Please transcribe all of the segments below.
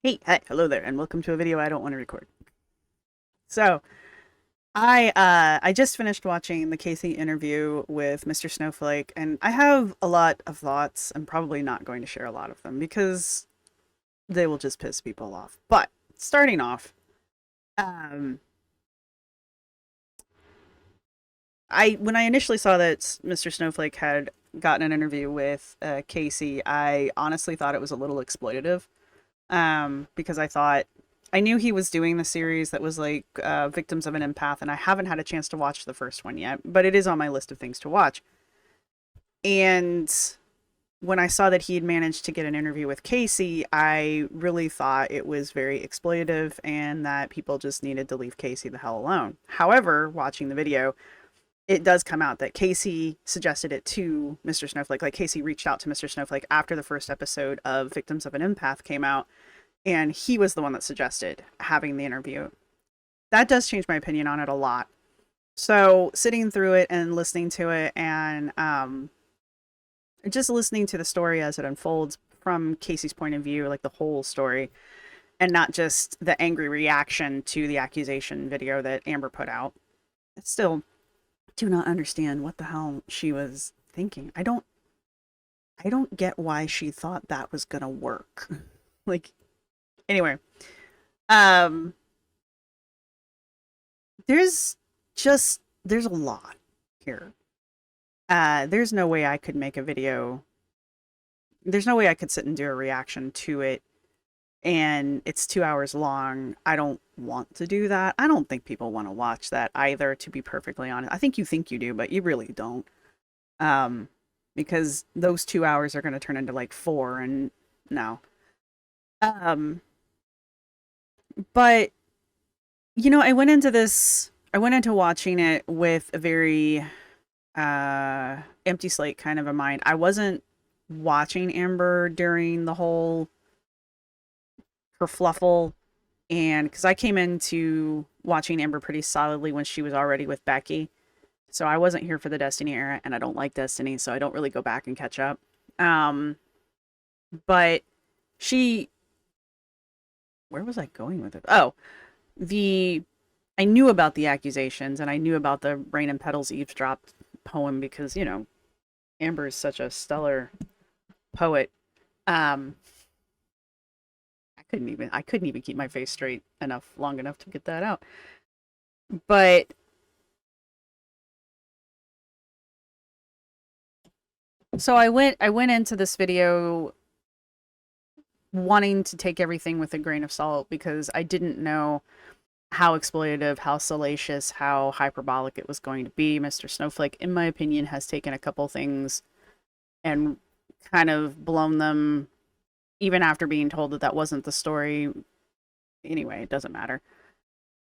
Hi, hello there, and welcome to a video I don't want to record. So, I just finished watching the Casey interview with Mr. Snowflake, and I have a lot of thoughts. I'm probably not going to share a lot of them because they will just piss people off. But starting off, um, I when I initially saw that Mr. Snowflake had gotten an interview with Casey, I honestly thought it was a little exploitative. Because I knew he was doing the series that was like Victims of an Empath, and I haven't had a chance to watch the first one yet, but it is on my list of things to watch. And when I saw that he had managed to get an interview with Casey, I really thought it was very exploitative and that people just needed to leave Casey the hell alone. However, watching the video, it does come out that Casey suggested it to Mr. Snowflake. Like Casey reached out to Mr. Snowflake after the first episode of Victims of an Empath came out, and he was the one that suggested having the interview. That does change my opinion on it a lot. So sitting through it and listening to it, and just listening to the story as it unfolds from Casey's point of view, like the whole story, and not just the angry reaction to the accusation video that Amber put out. I still do not understand what the hell she was thinking. I don't get why she thought that was gonna work. Like, anyway, um there's there's a lot here. There's no way I could make a video. There's no way I could sit and do a reaction to it, and it's 2 hours long. I don't want to do that. I don't think people want to watch that either, to be perfectly honest. I think you do, but you really don't. Um, because those 2 hours are going to turn into like four, and no. Um, but I went into watching it with a very empty slate kind of a mind. I wasn't watching Amber during the whole kerfluffle, and because I came into watching Amber pretty solidly when she was already with Becky, so I wasn't here for the Destiny era, and I don't like Destiny, so I don't really go back and catch up. Um, but she, where was I going with it? Oh, the I knew about the accusations, and I knew about the Rain and Petals eavesdrop poem because Amber is such a stellar poet. Um, I couldn't even keep my face straight enough long enough to get that out. But so I went into this video wanting to take everything with a grain of salt because I didn't know how exploitative, how salacious, how hyperbolic it was going to be. Mr. Snowflake, in my opinion, has taken a couple things and kind of blown them even after being told that that wasn't the story. Anyway, it doesn't matter.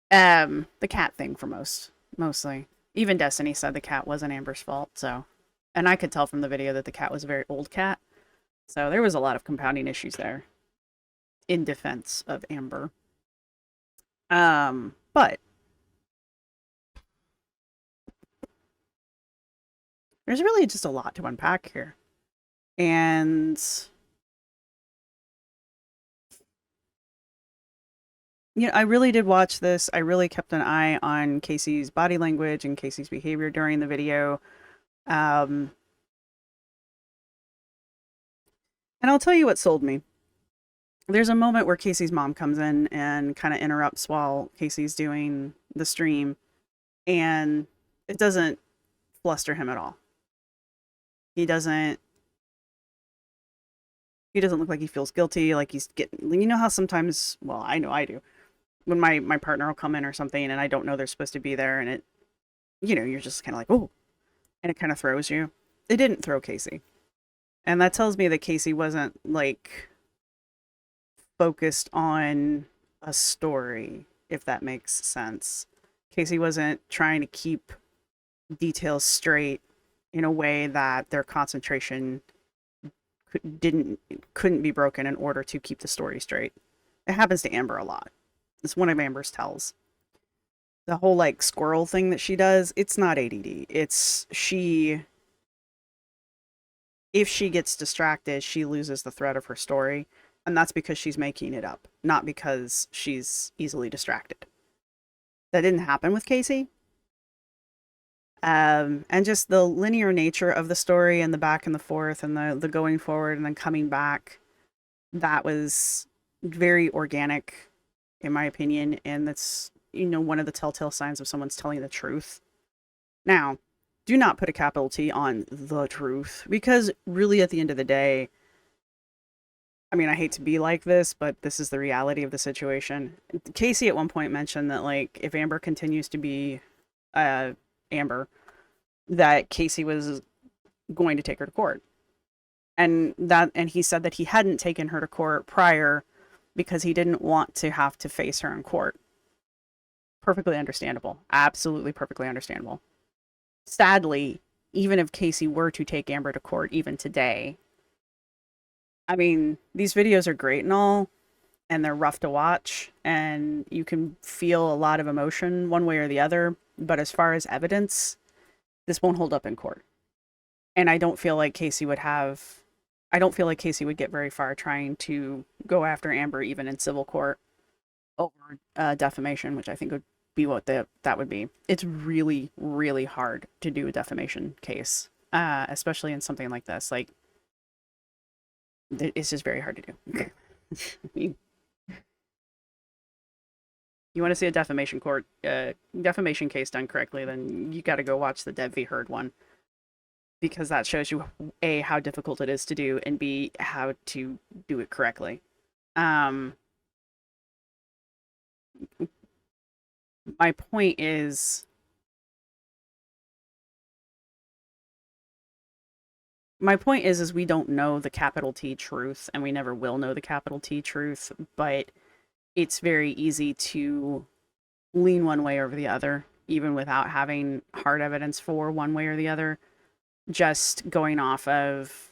The cat thing for mostly. Even Destiny said the cat wasn't Amber's fault, so. And I could tell from the video that the cat was a very old cat. So there was a lot of compounding issues there in defense of Amber. But there's really just a lot to unpack here. And I really did watch this. I really kept an eye on Casey's body language and Casey's behavior during the video. Um, and I'll tell you what sold me. There's a moment where Casey's mom comes in and kind of interrupts while Casey's doing the stream, and it doesn't fluster him at all. He doesn't he doesn't look like he feels guilty, like he's getting, how sometimes, well, I know I do, when my partner will come in or something and I don't know they're supposed to be there, and it, you're just kind of like, oh, and it kind of throws you. It didn't throw Casey. And that tells me that Casey wasn't like focused on a story, if that makes sense. Casey wasn't trying to keep details straight in a way that their concentration couldn't be broken in order to keep the story straight. It happens to Amber a lot. It's one of Amber's tells. The whole like squirrel thing that she does, it's not ADD. It's she, if she gets distracted, she loses the thread of her story. And that's because she's making it up, not because she's easily distracted. That didn't happen with Casey. And just the linear nature of the story and the back and the forth and the going forward and then coming back, that was very organic, in my opinion. And that's, one of the telltale signs of someone's telling the truth. Now, do not put a capital T on the truth, because really at the end of the day, I mean, I hate to be like this, but this is the reality of the situation. Casey at one point mentioned that, like, if Amber continues to be Amber, that Casey was going to take her to court. And he said that he hadn't taken her to court prior because he didn't want to have to face her in court. Perfectly understandable. Absolutely perfectly understandable. Sadly, even if Casey were to take Amber to court even today, I mean, these videos are great and all, and they're rough to watch, and you can feel a lot of emotion one way or the other, but as far as evidence, this won't hold up in court. And I don't feel like Casey would get very far trying to go after Amber even in civil court over defamation, which I think would be what that would be. It's really, really hard to do a defamation case, especially in something like this. Like, it's just very hard to do. You want to see a defamation case done correctly, then you got to go watch the Dev v. Heard one, because that shows you, A, how difficult it is to do, and B, how to do it correctly. Um, my point is, we don't know the capital T truth, and we never will know the capital T truth, but it's very easy to lean one way over the other, even without having hard evidence for one way or the other. Just going off of,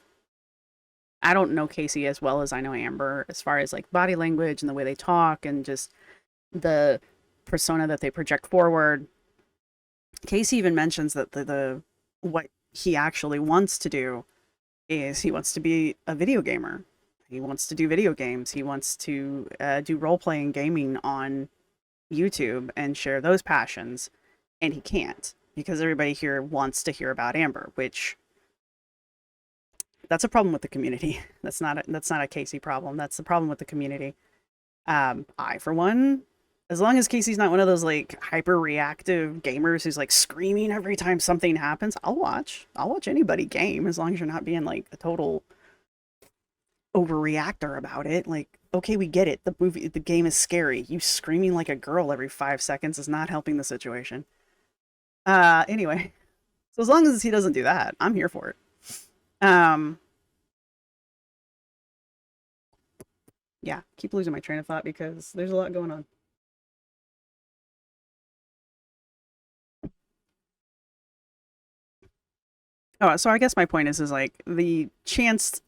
I don't know Casey as well as I know Amber, as far as like body language and the way they talk and just the persona that they project forward. Casey even mentions that the what he actually wants to do is he wants to be a video gamer. He wants to do video games. He wants to do role playing gaming on YouTube and share those passions, and he can't because everybody here wants to hear about Amber, which, that's a problem with the community. That's not a Casey problem. That's the problem with the community. I, for one, as long as Casey's not one of those like hyper reactive gamers who's like screaming every time something happens, I'll watch. I'll watch anybody game, as long as you're not being like a total overreactor about it. Like, okay, we get it. The game is scary. You screaming like a girl every 5 seconds is not helping the situation. Anyway, so as long as he doesn't do that, I'm here for it. Um, yeah, keep losing my train of thought because there's a lot going on. Oh, so I guess my point is like the chance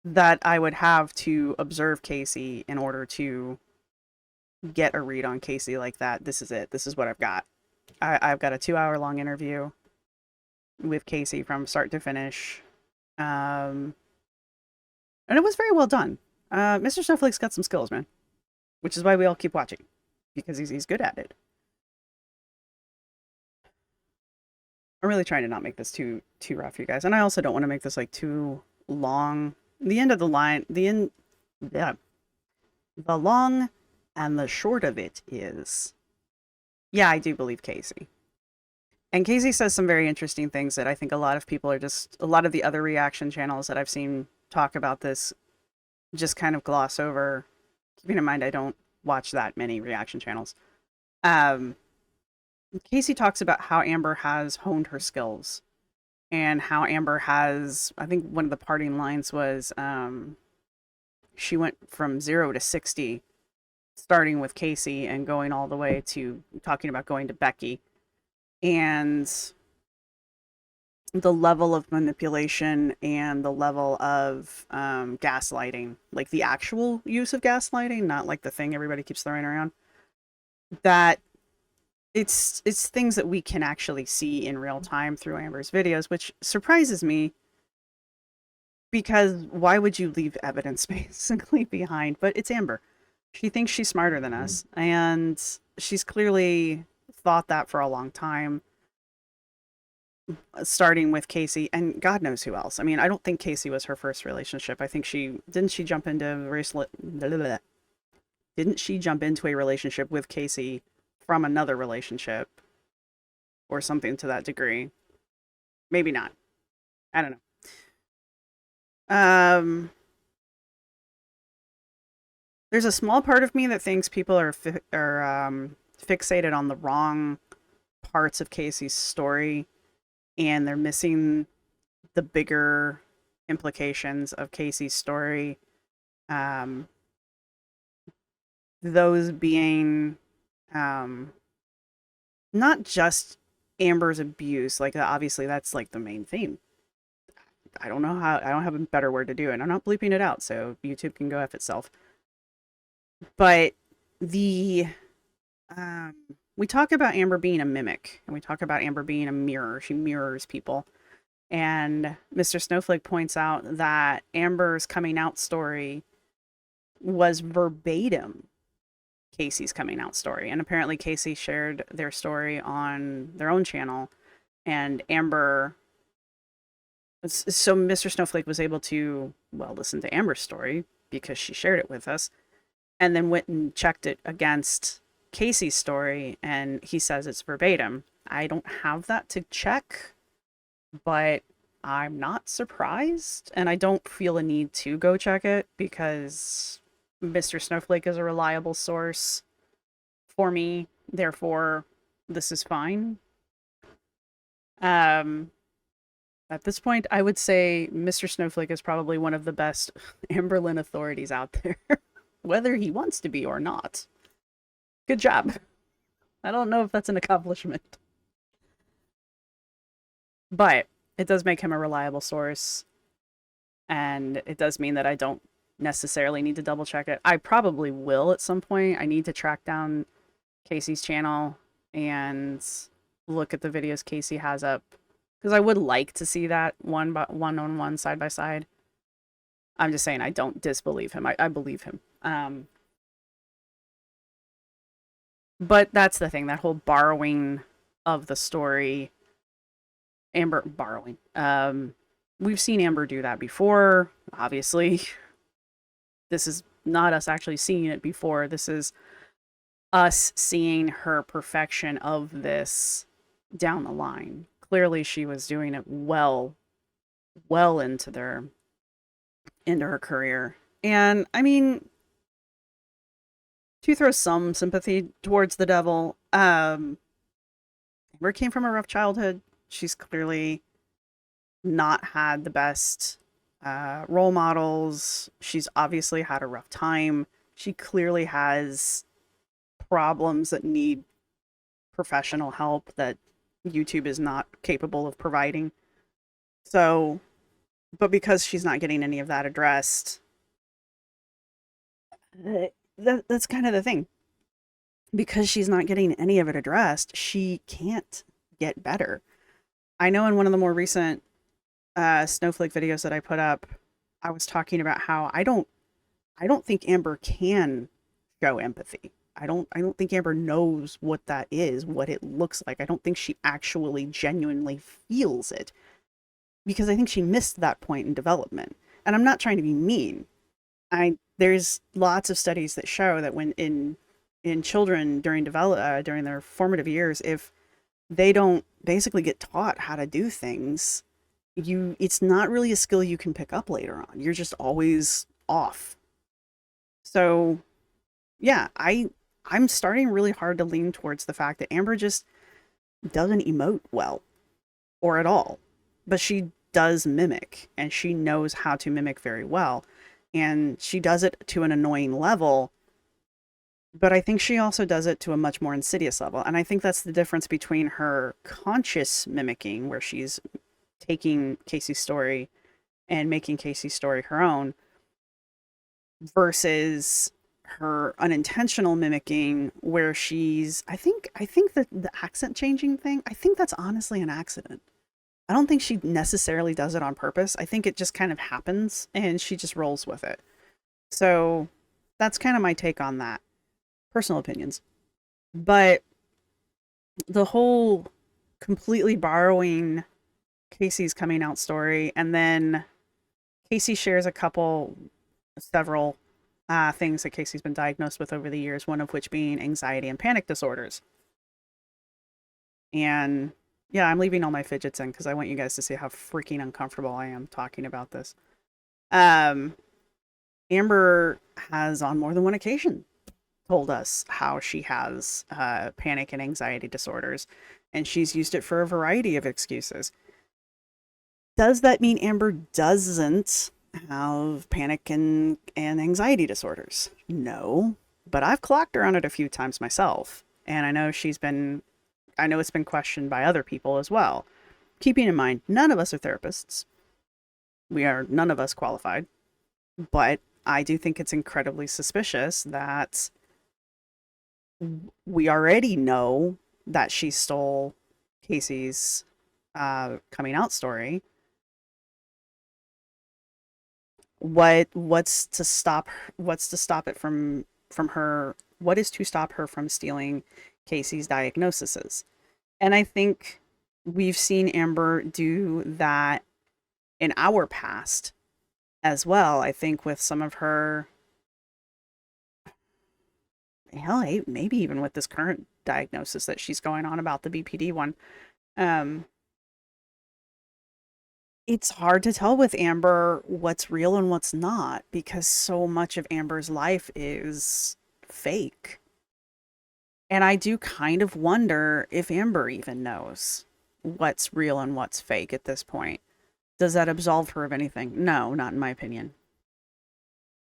that I would have to observe Casey in order to get a read on Casey like that. This is it. This is what I've got. I've got a 2 hour long interview with Casey from start to finish. And it was very well done. Mr. Snowflake's got some skills, man, which is why we all keep watching, because he's good at it. I'm really trying to not make this too rough for you guys, and I also don't want to make this like too long. The end of the line, yeah, the long and the short of it is, yeah, I do believe Casey. And Casey says some very interesting things that I think a lot of people are just, a lot of the other reaction channels that I've seen talk about this just kind of gloss over. Keeping in mind, I don't watch that many reaction channels. Um, Casey talks about how Amber has honed her skills and how Amber has, I think one of the parting lines was, she went from 0 to 60, starting with Casey and going all the way to talking about going to Becky. And the level of manipulation and the level of gaslighting, like the actual use of gaslighting, not like the thing everybody keeps throwing around, that it's things that we can actually see in real time through Amber's videos, which surprises me because why would you leave evidence basically behind? But it's Amber. She thinks she's smarter than Mhm. us, and she's clearly thought that for a long time, starting with Casey and God knows who else. I mean, I don't think Casey was her first relationship. I think she didn't she jump into didn't she jump into a relationship with Casey from another relationship or something to that degree? Maybe not. I don't know. There's a small part of me that thinks people are fixated on the wrong parts of Casey's story, and they're missing the bigger implications of Casey's story. Um, those being um, not just Amber's abuse, like obviously that's like the main theme. I don't know how, I don't have a better word to do it. I'm not bleeping it out, so YouTube can go F itself. But the um, we talk about Amber being a mimic, and we talk about Amber being a mirror. She mirrors people. And Mr. Snowflake points out that Amber's coming out story was verbatim Casey's coming out story. And apparently, Casey shared their story on their own channel. And Amber, so Mr. Snowflake was able to, well, listen to Amber's story because she shared it with us, and then went and checked it against Casey's story. And he says it's verbatim. I don't have that to check, but I'm not surprised, and I don't feel a need to go check it because Mr. Snowflake is a reliable source for me. Therefore, this is fine. Um, at this point, I would say Mr. Snowflake is probably one of the best Amberlin authorities out there, whether he wants to be or not. Good job. I don't know if that's an accomplishment, but it does make him a reliable source, and it does mean that I don't necessarily need to double check it. I probably will at some point. I need to track down Casey's channel and look at the videos Casey has up because I would like to see that one on one side by side. I'm just saying I don't disbelieve him. I believe him. But that's the thing, that whole borrowing of the story, Amber borrowing. We've seen Amber do that before. Obviously, this is not us actually seeing it before. This is us seeing her perfection of this down the line. Clearly, she was doing it well into her career. And I mean, to throw some sympathy towards the devil, Amber came from a rough childhood. She's clearly not had the best role models. She's obviously had a rough time. She clearly has problems that need professional help that YouTube is not capable of providing. So, but because she's not getting any of that addressed, that's kind of the thing. Because she's not getting any of it addressed, she can't get better. I know in one of the more recent Snowflake videos that I put up, I was talking about how I don't think Amber can show empathy. I don't think Amber knows what that is, what it looks like. I don't think she actually genuinely feels it because I think she missed that point in development. And I'm not trying to be mean. I There's lots of studies that show that when in children during their formative years, if they don't basically get taught how to do things, it's not really a skill you can pick up later on. You're just always off. So yeah, I'm starting really hard to lean towards the fact that Amber just doesn't emote well or at all. But she does mimic, and she knows how to mimic very well. And she does it to an annoying level, but I think she also does it to a much more insidious level. And I think that's the difference between her conscious mimicking, where she's taking Casey's story and making Casey's story her own, versus her unintentional mimicking, where she's I think that the accent changing thing, I think that's honestly an accident. I don't think she necessarily does it on purpose. I think it just kind of happens and she just rolls with it. So that's kind of my take on that. Personal opinions. But the whole completely borrowing Casey's coming out story, and then Casey shares several things that Casey's been diagnosed with over the years, one of which being anxiety and panic disorders. And yeah, I'm leaving all my fidgets in because I want you guys to see how freaking uncomfortable I am talking about this. Um, Amber has on more than one occasion told us how she has panic and anxiety disorders, and she's used it for a variety of excuses. Does that mean Amber doesn't have panic and anxiety disorders? No, but I've clocked her on it a few times myself, and I know it's been questioned by other people as well. Keeping in mind, none of us are therapists. None of us qualified, but I do think it's incredibly suspicious that we already know that she stole Casey's coming out story. What's to stop it from her? What is to stop her from stealing Casey's diagnoses? And I think we've seen Amber do that in our past as well. I think with some of her, hell, maybe even with this current diagnosis that she's going on about, the BPD one. Um, it's hard to tell with Amber what's real and what's not because so much of Amber's life is fake. And I do kind of wonder if Amber even knows what's real and what's fake at this point. Does that absolve her of anything? No, not in my opinion.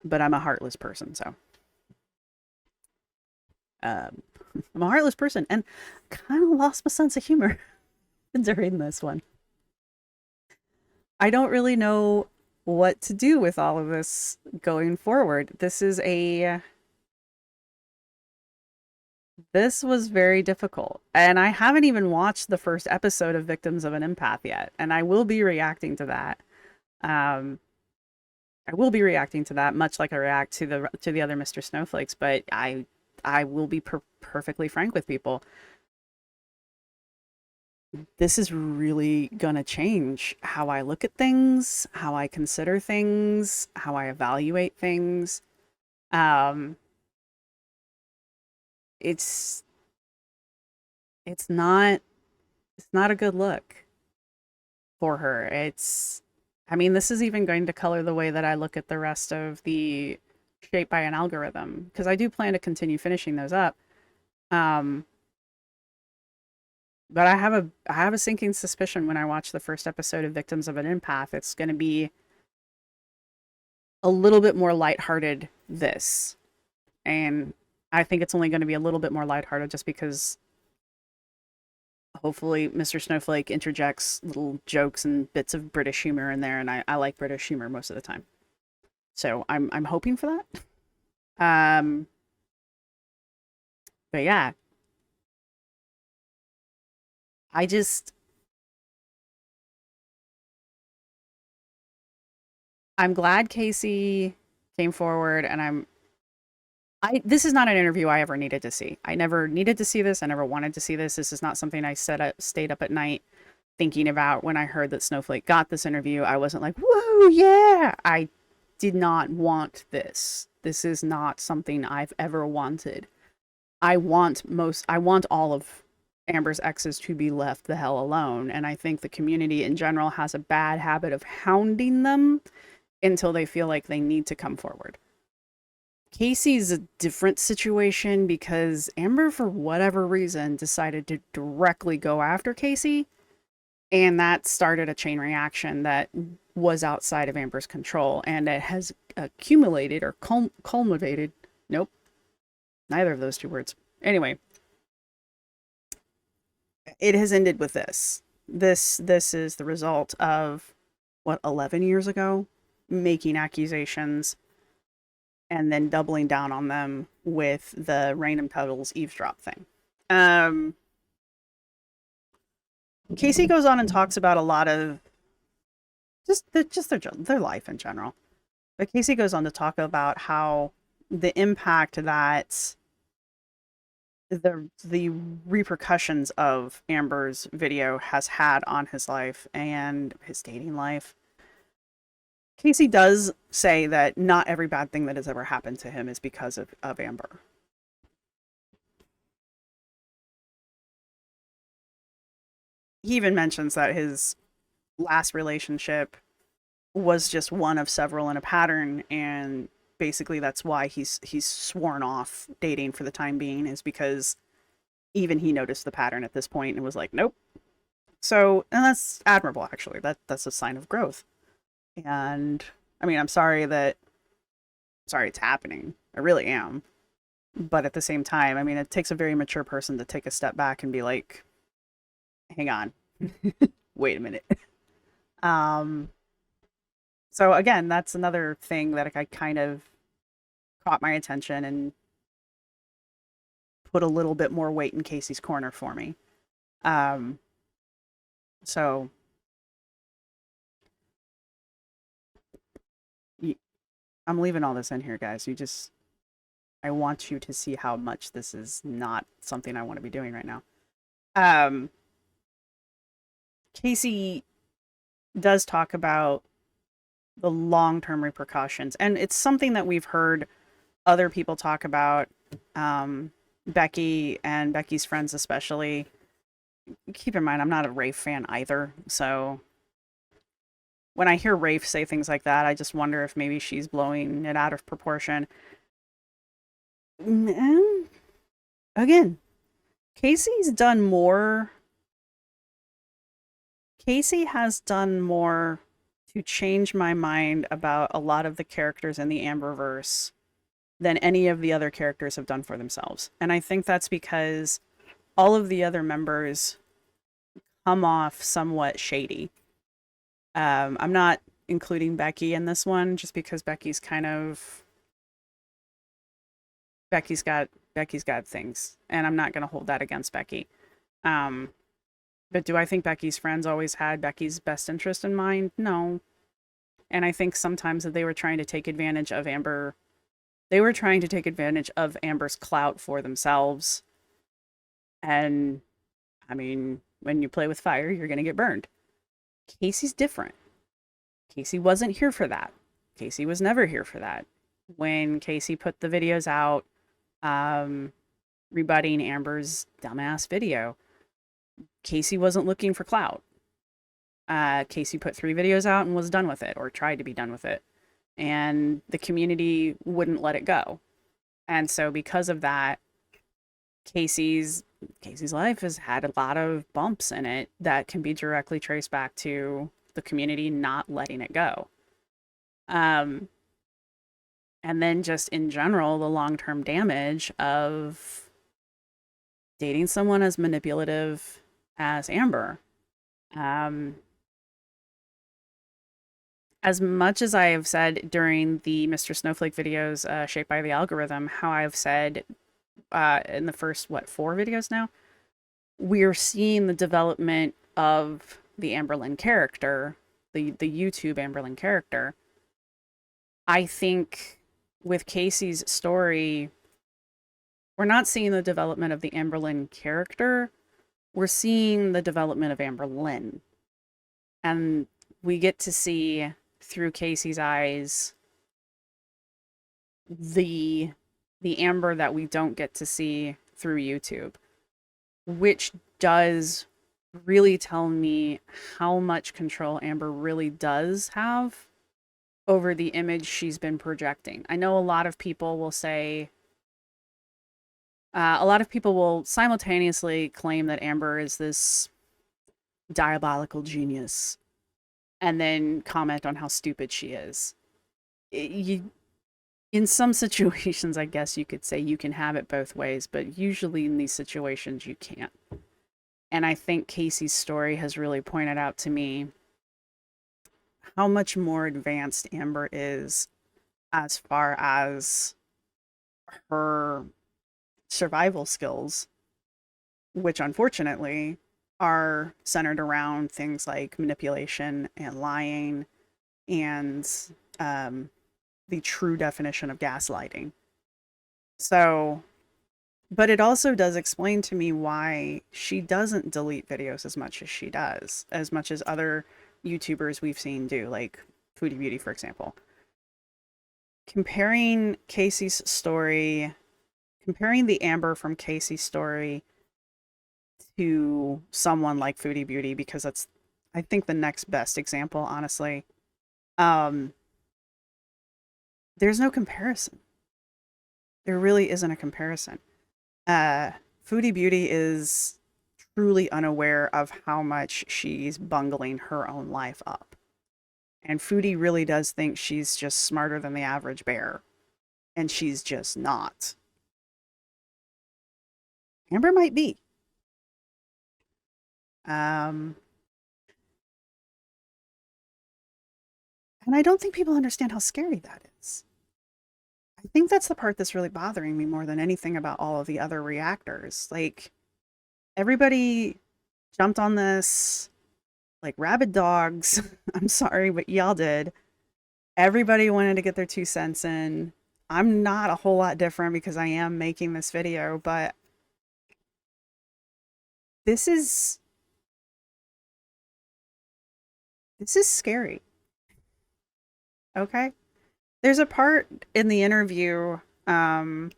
But I'm a heartless person, so. Um, I'm a heartless person and kind of lost my sense of humor during this one. I don't really know what to do with all of this going forward. This was very difficult. And I haven't even watched the first episode of Victims of an Empath yet, and I will be reacting to that. Um, I will be reacting to that, much like I react to the other Mr. Snowflakes. But I will be perfectly frank with people. This is really gonna change how I look at things, how I consider things, how I evaluate things. Um, it's it's not it's not a good look for her. I mean, this is even going to color the way that I look at the rest of the Shaped by an Algorithm, because I do plan to continue finishing those up. Um, but I have a sinking suspicion when I watch the first episode of Victims of an Empath, it's going to be a little bit more lighthearted this. And I think it's only going to be a little bit more lighthearted just because hopefully Mr. Snowflake interjects little jokes and bits of British humor in there, and I like British humor most of the time. So I'm hoping for that. Um, but yeah, I just I'm glad Casey came forward, and I this is not an interview I ever needed to see. I never needed to see this. I never wanted to see this. This is not something I stayed up at night thinking about when I heard that Snowflake got this interview. I wasn't like, whoa, yeah. I did not want this. This is not something I've ever wanted. I want all of Amber's exes to be left the hell alone. And I think the community in general has a bad habit of hounding them until they feel like they need to come forward. Casey's a different situation because Amber, for whatever reason, decided to directly go after Casey. And that started a chain reaction that was outside of Amber's control. And it has accumulated or culminated. Nope. Neither of those two words. Anyway, it has ended with this. This is the result of what, 11 years ago, making accusations and then doubling down on them with the Random Pebbles eavesdrop thing. Um, Casey goes on and talks about a lot of their life in general. But Casey goes on to talk about how the impact that the repercussions of Amber's video has had on his life and his dating life. Casey does say that not every bad thing that has ever happened to him is because of Amber. He even mentions that his last relationship was just one of several in a pattern, and basically that's why he's sworn off dating for the time being, is because even he noticed the pattern at this point and was like, nope. So, and that's admirable, actually. That's a sign of growth. And I mean, sorry it's happening. I really am. But at the same time, I mean, it takes a very mature person to take a step back and be like, hang on, wait a minute. Um, so again, that's another thing that I kind of caught my attention and put a little bit more weight in Casey's corner for me. Um, so I'm leaving all this in here, guys. I want you to see how much this is not something I want to be doing right now. Um, Casey does talk about the long-term repercussions, and it's something that we've heard other people talk about. Becky and Becky's friends, especially. Keep in mind, I'm not a Rafe fan either, so when I hear Rafe say things like that, I just wonder if maybe she's blowing it out of proportion. And again, Casey's done more. Casey has done more to change my mind about a lot of the characters in the Amberverse than any of the other characters have done for themselves. And I think that's because all of the other members come off somewhat shady. I'm not including Becky in this one just because Becky's got things, and I'm not going to hold that against Becky. Um, but do I think Becky's friends always had Becky's best interest in mind? No. And I think sometimes that they were trying to take advantage of Amber. They were trying to take advantage of Amber's clout for themselves. And I mean, when you play with fire, you're going to get burned. Casey's different. Casey wasn't here for that. Casey was never here for that. When Casey put the videos out, um, rebutting Amber's dumbass video, Casey wasn't looking for clout. Casey put 3 videos out and was done with it, or tried to be done with it. And the community wouldn't let it go. And so because of that, Casey's life has had a lot of bumps in it that can be directly traced back to the community not letting it go. Um, and then just in general, the long-term damage of dating someone as manipulative as Amber. Um, as much as I have said during the Mr. Snowflake videos, Shaped by the Algorithm, how I've said in the first, 4 videos now, we're seeing the development of the Amberlynn character, the YouTube Amberlynn character. I think with Casey's story, we're not seeing the development of the Amberlynn character. We're seeing the development of Amberlynn. And we get to see through Casey's eyes the Amber that we don't get to see through YouTube, which does really tell me how much control Amber really does have over the image she's been projecting. I know a lot of people will say, a lot of people will simultaneously claim that Amber is this diabolical genius and then comment on how stupid she is. In some situations, I guess you could say you can have it both ways, but usually in these situations, you can't. And I think Casey's story has really pointed out to me how much more advanced Amber is as far as her survival skills, which unfortunately are centered around things like manipulation and lying and um, the true definition of gaslighting. So, but it also does explain to me why she doesn't delete videos as much as she does, as much as other YouTubers we've seen do, like Foodie Beauty, for example. Comparing Casey's story, comparing the Amber from Casey's story to someone like Foodie Beauty, because that's, I think, the next best example, honestly. Um, there's no comparison. There really isn't a comparison. Uh, Foodie Beauty is truly unaware of how much she's bungling her own life up. And Foodie really does think she's just smarter than the average bear. And she's just not. Amber might be. Um, and I don't think people understand how scary that is. I think that's the part that's really bothering me more than anything about all of the other reactors. Like, everybody jumped on this like rabid dogs. I'm sorry, but y'all did. Everybody wanted to get their 2 cents in. I'm not a whole lot different because I am making this video, but this is this is scary. Okay? There's a part in the interview where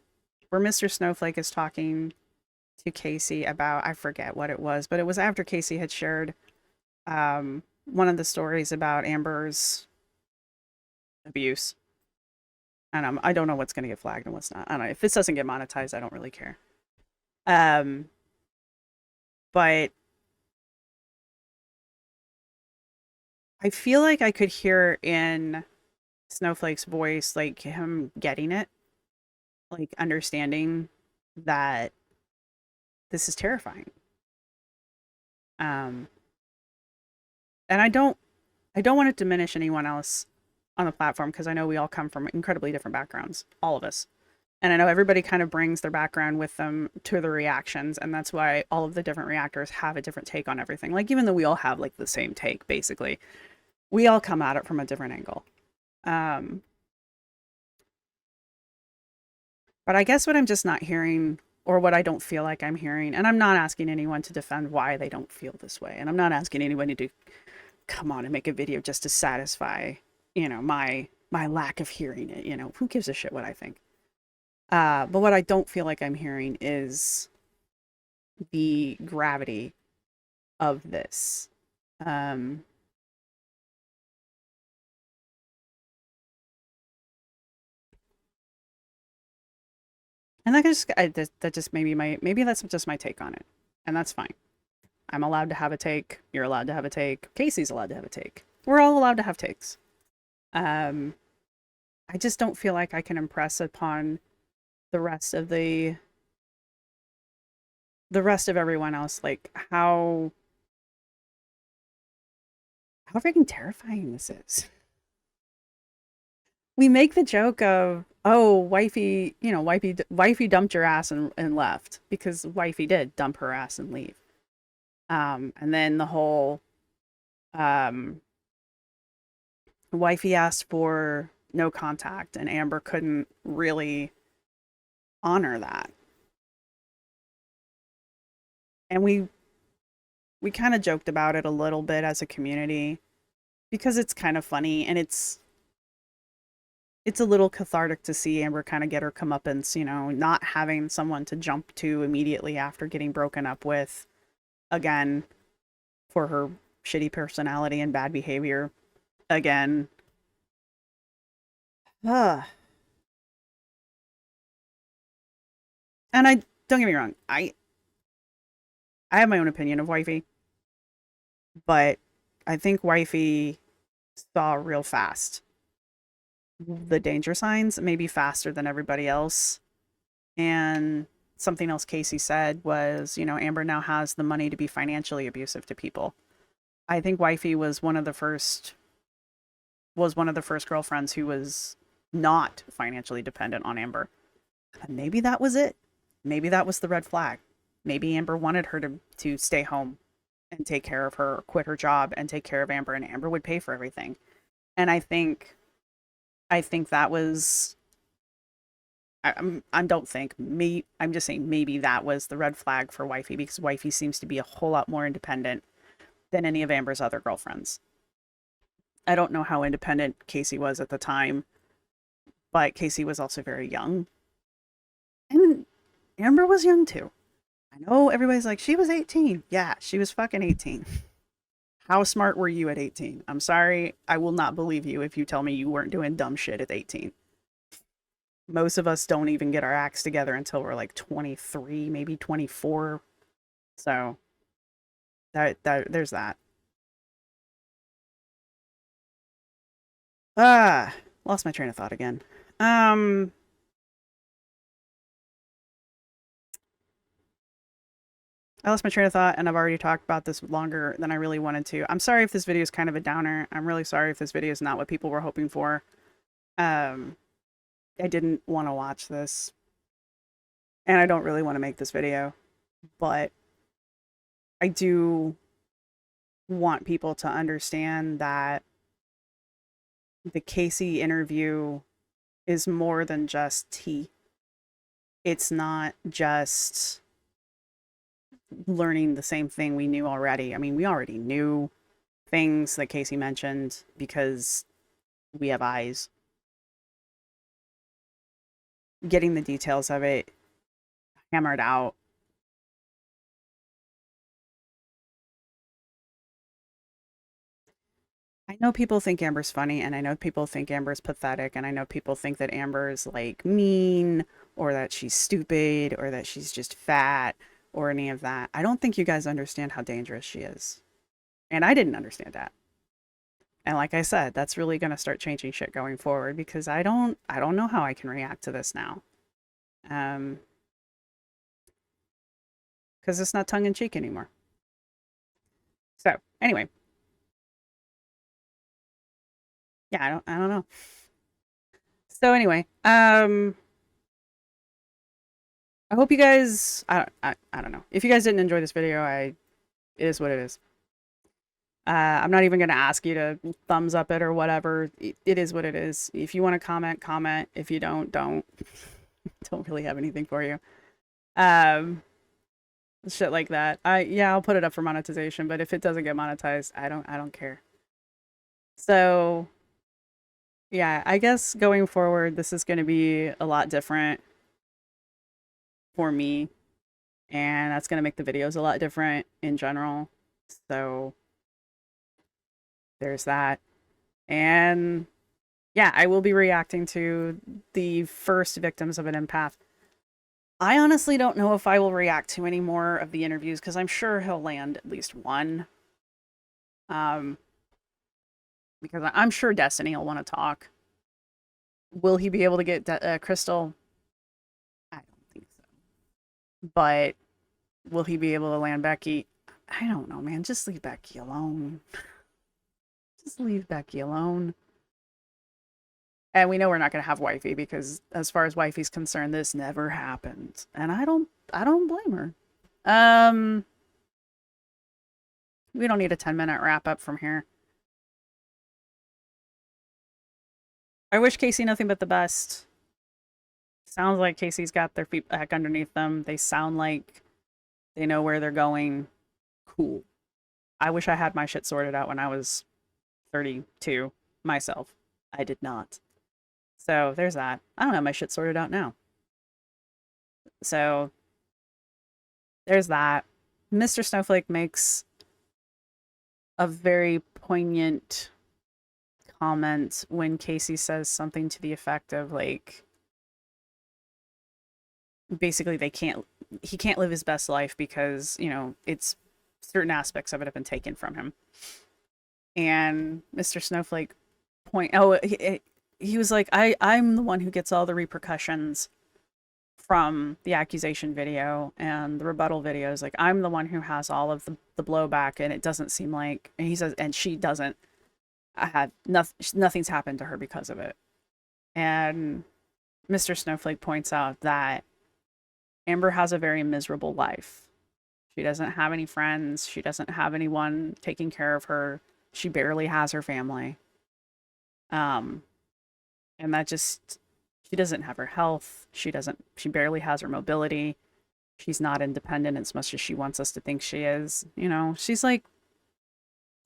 Mr. Snowflake is talking to Casey about, I forget what it was, but it was after Casey had shared one of the stories about Amber's abuse. And I don't know what's going to get flagged and what's not. I don't know. If this doesn't get monetized, I don't really care. Um, but I feel like I could hear in Snowflake's voice, like him getting it, like understanding that this is terrifying. Um, and I don't want to diminish anyone else on the platform because I know we all come from incredibly different backgrounds, all of us. And I know everybody kind of brings their background with them to the reactions, and that's why all of the different reactors have a different take on everything. Like, even though we all have like the same take, basically, we all come at it from a different angle. Um, but I guess what I'm just not hearing, or what I don't feel like I'm hearing, and I'm not asking anyone to defend why they don't feel this way, and I'm not asking anybody to come on and make a video just to satisfy, my lack of hearing it. Who gives a shit what I think? But what I don't feel like I'm hearing is the gravity of this. Um, and that just maybe that's just my take on it, and that's fine. I'm allowed to have a take. You're allowed to have a take. Casey's allowed to have a take. We're all allowed to have takes. Um, I just don't feel like I can impress upon the rest of the rest of everyone else, like how freaking terrifying this is. We make the joke of, oh, wifey dumped your ass and left, because wifey did dump her ass and leave. And then the whole um wifey asked for no contact and Amber couldn't really honor that. And we kind of joked about it a little bit as a community because it's kind of funny, and it's a little cathartic to see Amber kind of get her comeuppance, not having someone to jump to immediately after getting broken up with again for her shitty personality and bad behavior again. Ugh. And I don't get me wrong, I have my own opinion of wifey, but I think wifey saw real fast the danger signs, maybe faster than everybody else. And something else Casey said was, Amber now has the money to be financially abusive to people. I think wifey was one of the first girlfriends who was not financially dependent on Amber. And maybe that was it. Maybe that was the red flag. Maybe Amber wanted her to stay home and take care of her, or quit her job and take care of Amber, and Amber would pay for everything. And I think that was I don't think me. I'm just saying maybe that was the red flag for Wifey, because Wifey seems to be a whole lot more independent than any of Amber's other girlfriends. I don't know how independent Casey was at the time, but Casey was also very young, and Amber was young too. I know everybody's like, she was 18. Yeah, she was fucking 18. How smart were you at 18? I'm sorry, I will not believe you if you tell me you weren't doing dumb shit at 18. Most of us don't even get our acts together until we're like 23, maybe 24. So there's that. Ah, lost my train of thought again. Um, I lost my train of thought, and I've already talked about this longer than I really wanted to. I'm sorry if this video is kind of a downer. I'm really sorry if this video is not what people were hoping for. Um, I didn't want to watch this, and I don't really want to make this video, but I do want people to understand that the Casey interview is more than just tea. It's not just learning the same thing we knew already. I mean, we already knew things that Casey mentioned because we have eyes. Getting the details of it hammered out. I know people think Amber's funny, and I know people think Amber's pathetic, and I know people think that Amber's like mean, or that she's stupid, or that she's just fat, or any of that. I don't think you guys understand how dangerous she is. And I didn't understand that. And like I said, that's really going to start changing shit going forward, because I don't know how I can react to this now. Because it's not tongue in cheek anymore. So anyway, yeah, I don't know. So anyway, I hope you guys, I don't know. If you guys didn't enjoy this video, it is what it is. I'm not even going to ask you to thumbs up it or whatever. It is what it is. If you want to comment, comment. If you don't. Don't really have anything for you. Shit like that. Yeah, I'll put it up for monetization, but if it doesn't get monetized, I don't care. So yeah, I guess going forward, this is going to be a lot different for me, and that's going to make the videos a lot different in general. So there's that. And yeah, I will be reacting to the first victims of an empath. I honestly don't know if I will react to any more of the interviews, because I'm sure he'll land at least one. Because I'm sure Destiny will want to talk. Will he be able to get Crystal? I don't think so. But will he be able to land Becky? I don't know, man. Just leave Becky alone. Just leave Becky alone. And we know we're not going to have Wifey, because as far as Wifey's concerned, this never happened. And I don't blame her. We don't need a 10-minute wrap up from here. I wish Casey nothing but the best. Sounds like Casey's got their feet back underneath them. They sound like they know where they're going. Cool. I wish I had my shit sorted out when I was 32 myself. I did not. So there's that. I don't have my shit sorted out now. So there's that. Mr. Snowflake makes a very poignant comment when Casey says something to the effect of, like, basically he can't live his best life because, it's certain aspects of it have been taken from him. And Mr. Snowflake he was like, I'm the one who gets all the repercussions from the accusation video and the rebuttal videos. Like, I'm the one who has all of the blowback, and it doesn't seem like, and he says, and she doesn't. Nothing's happened to her because of it. And Mr. Snowflake points out that Amber has a very miserable life. She doesn't have any friends. She doesn't have anyone taking care of her. She barely has her family. Um, and that just, she doesn't have her health. She barely has her mobility. She's not independent as much as she wants us to think she is. You know, she's like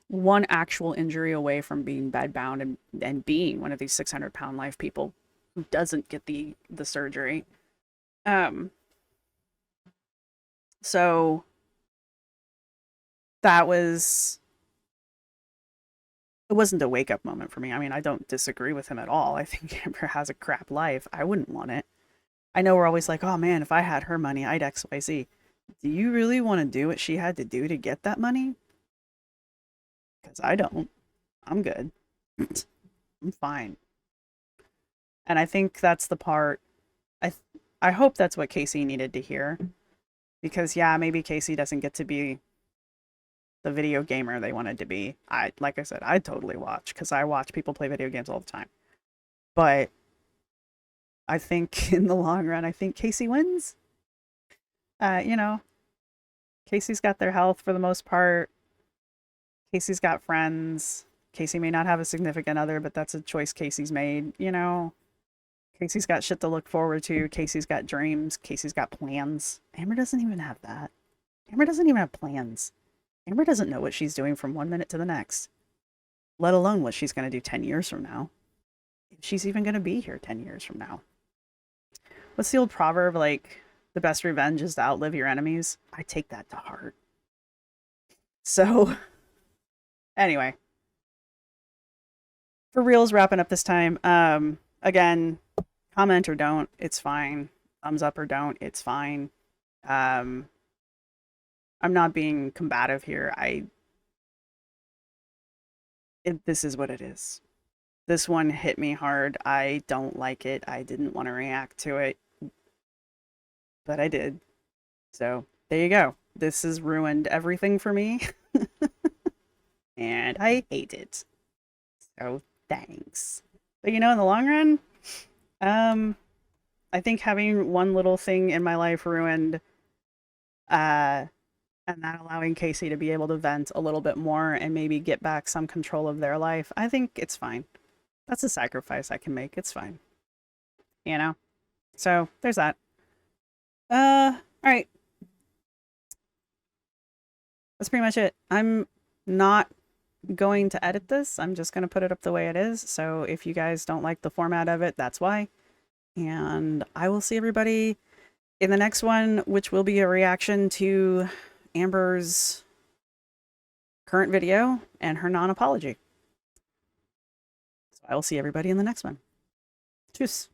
one actual injury away from being bedbound and being one of these 600-pound life people who doesn't get the surgery. Um, so that was, it wasn't a wake up moment for me. I mean, I don't disagree with him at all. I think Amber has a crap life. I wouldn't want it. I know we're always like, oh man, if I had her money, I'd XYZ. Do you really want to do what she had to do to get that money? Because I don't. I'm good. I'm fine. And I think that's the part. I I hope that's what Casey needed to hear. Because yeah, maybe Casey doesn't get to be the video gamer they wanted to be. Like I said, I totally watch because I watch people play video games all the time. But I think in the long run, I think Casey wins. You know, Casey's got their health for the most part. Casey's got friends. Casey may not have a significant other, but that's a choice Casey's made, you know. Casey's got shit to look forward to. Casey's got dreams. Casey's got plans. Amber doesn't even have that. Amber doesn't even have plans. Amber doesn't know what she's doing from one minute to the next, let alone what she's going to do 10 years from now. If she's even going to be here 10 years from now. What's the old proverb, like, the best revenge is to outlive your enemies? I take that to heart. So, anyway. For reals, wrapping up this time. Again, comment or don't, it's fine. Thumbs up or don't, it's fine. I'm not being combative here. This is what it is. This one hit me hard. I don't like it. I didn't want to react to it, but I did. So there you go. This has ruined everything for me, and I hate it. So thanks. But you know, in the long run, um, I think having one little thing in my life ruined, uh, and not allowing Casey to be able to vent a little bit more and maybe get back some control of their life, I think it's fine. That's a sacrifice I can make. It's fine. You know? So there's that. All right. That's pretty much it. I'm not going to edit this. I'm just going to put it up the way it is. So if you guys don't like the format of it, that's why. And I will see everybody in the next one, which will be a reaction to Amber's current video and her non-apology. So I will see everybody in the next one. Tschüss.